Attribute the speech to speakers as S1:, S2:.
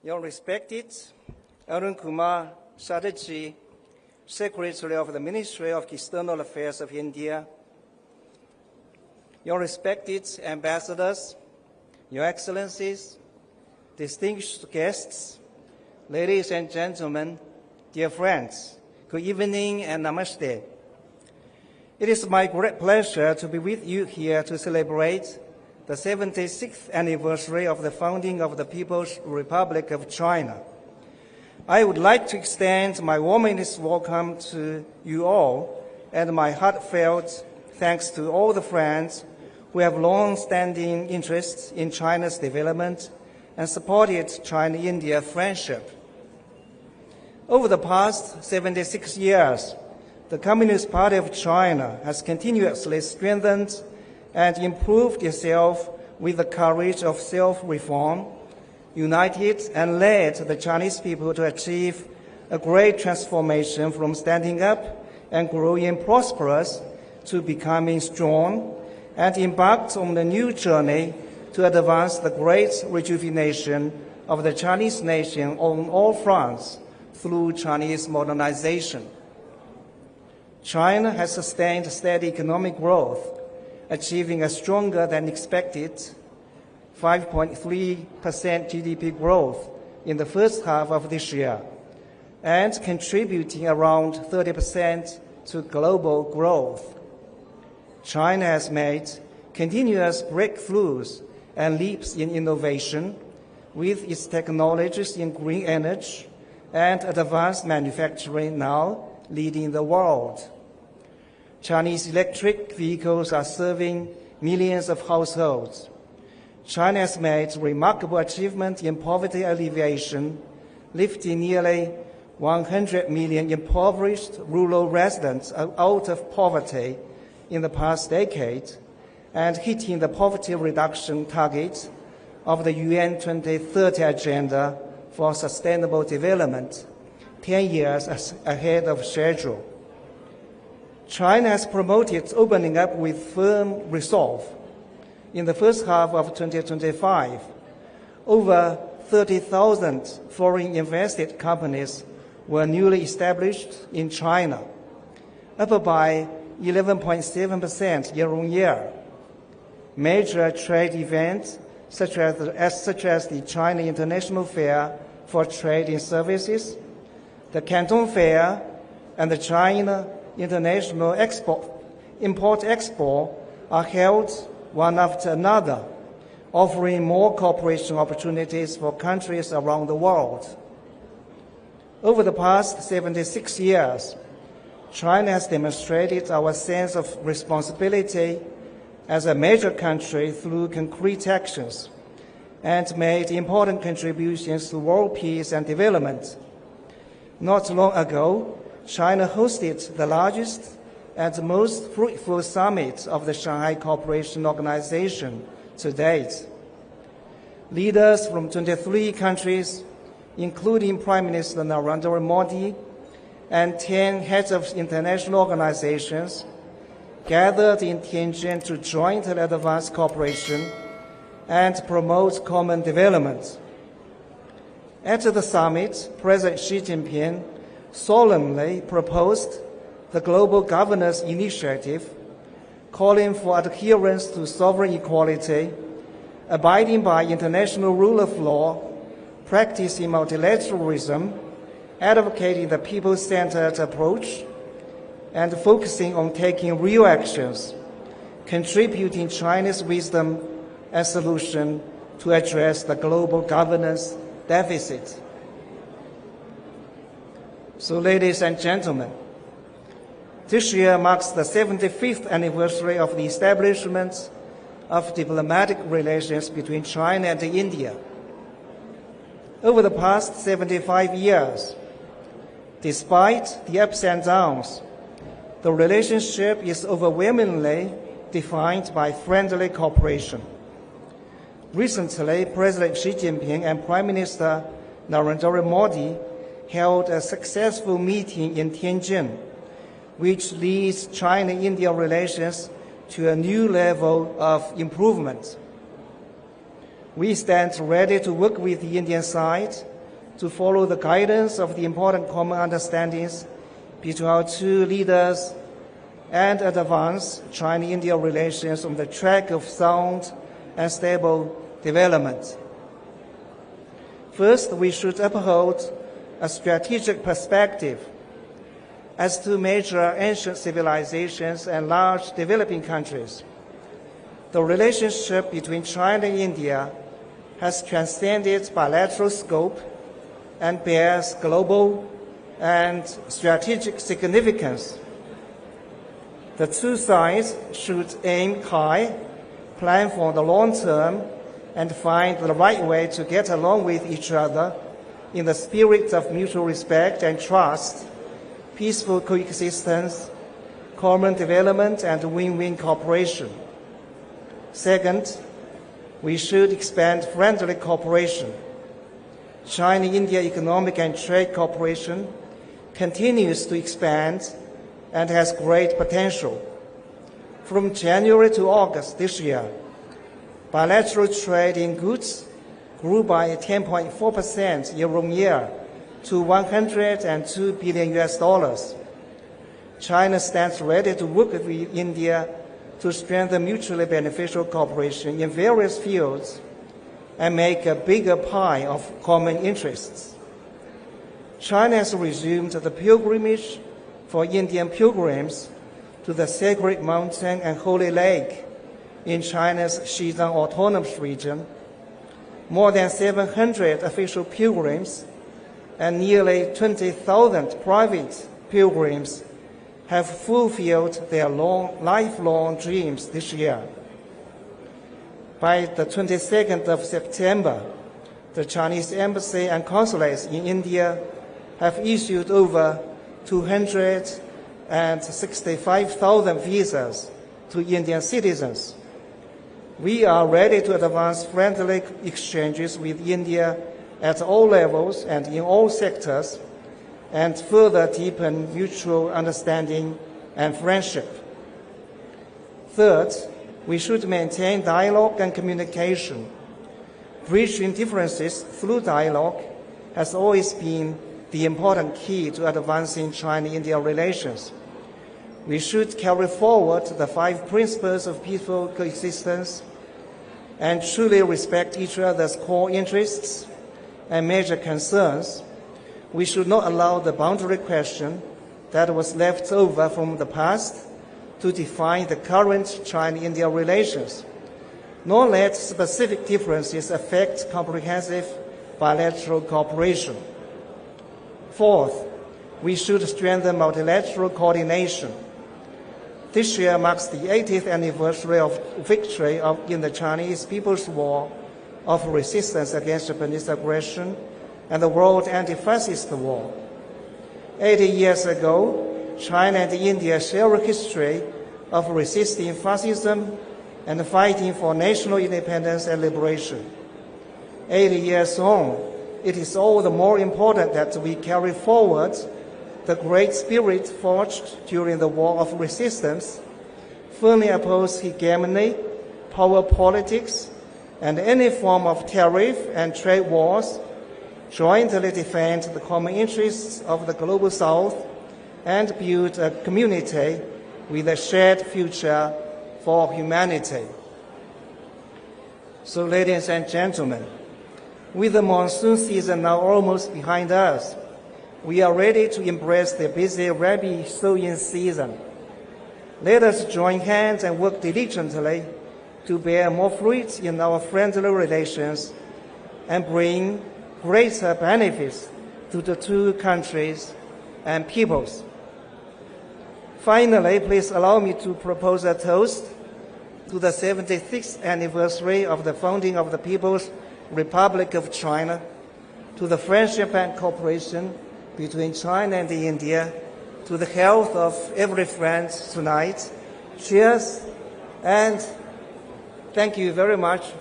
S1: Your respected Arun Kumar Chatterjee, Secretary of the Ministry of External Affairs of India, your respected ambassadors, your excellencies, distinguished guests, ladies and gentlemen, dear friends, good evening and namaste. It is my great pleasure to be with you here to celebrate the 76th anniversary of the founding of the People's Republic of China. I would like to extend my warmest welcome to you all and my heartfelt thanks to all the friends who have long-standing interests in China's development and supported China-India friendship. Over the past 76 years, the Communist Party of China has continuously strengthened and improved itself with the courage of self-reform, united and led the Chinese people to achieve a great transformation from standing up and growing prosperous to becoming strong, and embarked on the new journey to advance the great rejuvenation of the Chinese nation on all fronts through Chinese modernization. China has sustained steady economic growth, achieving a stronger than expected 5.3% GDP growth in the first half of this year, and contributing around 30% to global growth. China has made continuous breakthroughs and leaps in innovation with its technologies in green energy and advanced manufacturing now leading the world. Chinese electric vehicles are serving millions of households. China has made remarkable achievements in poverty alleviation, lifting nearly 100 million impoverished rural residents out of poverty in the past decade, and hitting the poverty reduction target of the UN 2030 Agenda for Sustainable Development, 10 years ahead of schedule. China has promoted opening up with firm resolve. In the first half of 2025, over 30,000 foreign invested companies were newly established in China, up by 11.7% year-on-year. Major trade events such as the China International Fair for Trade in Services, the Canton Fair, and the China International Import-Expo are held one after another, offering more cooperation opportunities for countries around the world. Over the past 76 years, China has demonstrated our sense of responsibility as a major country through concrete actions and made important contributions to world peace and development. Not long ago, China hosted the largest and most fruitful summit of the Shanghai Cooperation Organization to date. Leaders from 23 countries, including Prime Minister Narendra Modi and 10 heads of international organizations, gathered in Tianjin to jointly advance cooperation and promote common development. At the summit, President Xi Jinping solemnly proposed the Global Governance Initiative, calling for adherence to sovereign equality, abiding by international rule of law, practicing multilateralism, advocating the people-centered approach, and focusing on taking real actions, contributing China's wisdom and solution to address the global governance deficit. So, ladies and gentlemen, this year marks the 75th anniversary of the establishment of diplomatic relations between China and India. Over the past 75 years, despite the ups and downs, the relationship is overwhelmingly defined by friendly cooperation. Recently, President Xi Jinping and Prime Minister Narendra Modi held a successful meeting in Tianjin, which leads China-India relations to a new level of improvement. We stand ready to work with the Indian side to follow the guidance of the important common understandings between our two leaders and advance China-India relations on the track of sound and stable development. First, we should uphold a strategic perspective as two major ancient civilizations and large developing countries. The relationship between China and India has transcended bilateral scope and bears global and strategic significance. The two sides should aim high, plan for the long term, and find the right way to get along with each other in the spirit of mutual respect and trust, peaceful coexistence, common development, and win-win cooperation. Second, we should expand friendly cooperation. China-India economic and trade cooperation continues to expand and has great potential. From January to August this year, bilateral trade in goods grew by 10.4% year-on-year to $102 billion. China stands ready to work with India to strengthen mutually beneficial cooperation in various fields and make a bigger pie of common interests. China has resumed the pilgrimage for Indian pilgrims to the sacred mountain and holy lake in China's Xizang Autonomous Region. More than 700 official pilgrims and nearly 20,000 private pilgrims have fulfilled their lifelong dreams this year. By the 22nd of September, the Chinese embassy and consulates in India have issued over 265,000 visas to Indian citizens. We are ready to advance friendly exchanges with India at all levels and in all sectors, and further deepen mutual understanding and friendship. Third, we should maintain dialogue and communication. Bridging differences through dialogue has always been the important key to advancing China-India relations. We should carry forward the 5 principles of peaceful coexistence and truly respect each other's core interests and major concerns. We should not allow the boundary question that was left over from the past to define the current China-India relations, nor let specific differences affect comprehensive bilateral cooperation. Fourth, we should strengthen multilateral coordination. This year marks the 80th anniversary of victory in the Chinese People's War of resistance against Japanese aggression and the World Anti-Fascist War. 80 years ago, China and India share a history of resisting fascism and fighting for national independence and liberation. 80 years on, it is all the more important that we carry forward the great spirit forged during the War of Resistance, firmly oppose hegemony, power politics, and any form of tariff and trade wars, jointly defend the common interests of the global South, and build a community with a shared future for humanity. So, ladies and gentlemen, with the monsoon season now almost behind us, we are ready to embrace the busy rabi sowing season. Let us join hands and work diligently to bear more fruit in our friendly relations and bring greater benefits to the two countries and peoples. Finally, please allow me to propose a toast to the 76th anniversary of the founding of the People's Republic of China, to the friendship and cooperation between China and India, to the health of every friend tonight. Cheers, and thank you very much